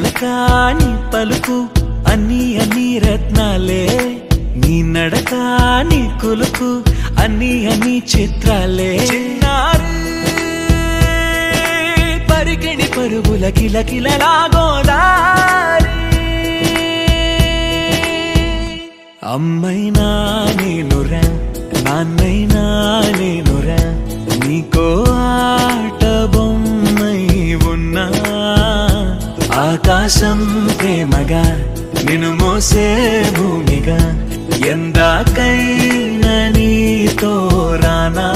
పలక నీ పలుకు అన్ని అన్ని రత్నాలే నీ నడక నీ కులుకు అన్ని అన్ని చిత్రాలే చిన్నారు పరికిణి పరుగుల కిలకిలలా గోదారి అమ్మైనా నేనురా నాన్నైనా నేనురా నీకో ఆట బొమ్మై ఉన్నా ఆకాశం ప్రేమగా నిన్ను మోసే భూమిగా ఎందాకైనా నీతో రానా